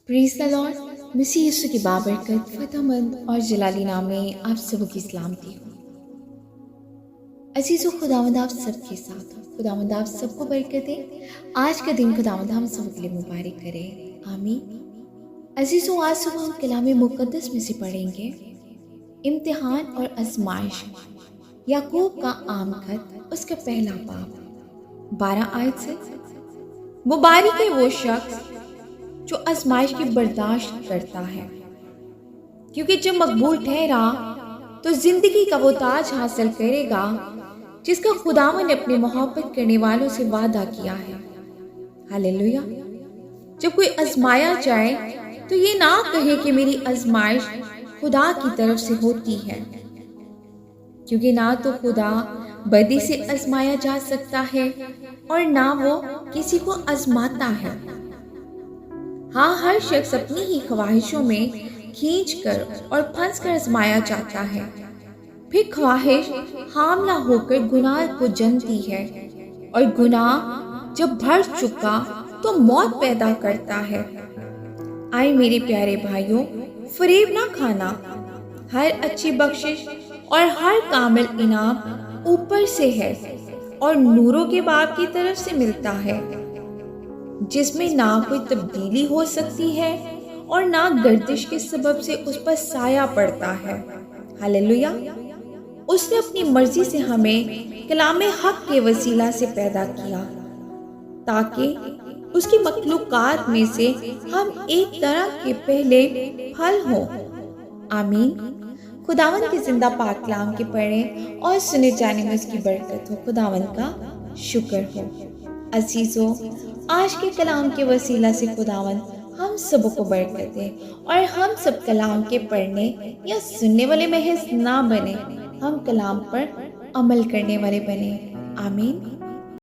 Praise the Lord. मसीह यीशु की बाबरकत, फ़तेहमंद और जलाली नाम में आप सबों की सलामती हो। अज़ीज़ों, खुदावंद आप सबके साथ हो। खुदावंद आप सबको बरकत दे। आज का दिन खुदावंद हम सब के लिए मुबारक करे, आमीन। अज़ीज़ों, आज सुबह हम कलाम मुक़द्दस में से पढ़ेंगे इम्तिहान और आज़माइश, याकूब का आम खत, उसका पहला बाब 12 आयत से। मुबारक है वो शख्स जो आजमाइश की बर्दाश्त करता है, क्योंकि जब मकबूल ठहरा तो जिंदगी का वो ताज हासिल करेगा जिसका खुदावन ने अपने मोहब्बत करने वालों से वादा किया है। हालेलुया। जब कोई आजमाया जाए तो ये ना कहे कि मेरी आजमाइश खुदा की तरफ से होती है, क्योंकि ना तो खुदा बदी से आजमाया जा सकता है और ना वो किसी को आजमाता है। हाँ, हर शख्स अपनी ही ख्वाहिशों में खींचकर और फंस कर आजमाया जाता है। फिर ख्वाहिश हामला होकर गुनाह को जनती है और गुनाह जब भर चुका तो मौत पैदा करता है। आए मेरे प्यारे भाइयों, फरेब ना खाना। हर अच्छी बख्शिश और हर कामिल इनाम ऊपर से है और नूरों के बाप की तरफ से मिलता है, जिसमें ना कोई तब्दीली हो सकती है और ना गर्दिश के सबब से उस पर साया पड़ता है। हालेलुया। उसने अपनी मर्जी से हमें कलाम हक के वसीला से पैदा किया, ताकि उसकी मखलूकात में से हम एक तरह के पहले फल हों। आमीन। खुदावन के जिंदा पाक कलाम के पढ़े और सुने जाने में उसकी बरकत हो। खुदावन का शुक्र हो। अजीजों, आज के कलाम के वसीला से खुदावन हम सबों को बरकत दे और हम सब कलाम के पढ़ने या सुनने वाले महज ना बने, हम कलाम पर अमल करने वाले बने। आमीन।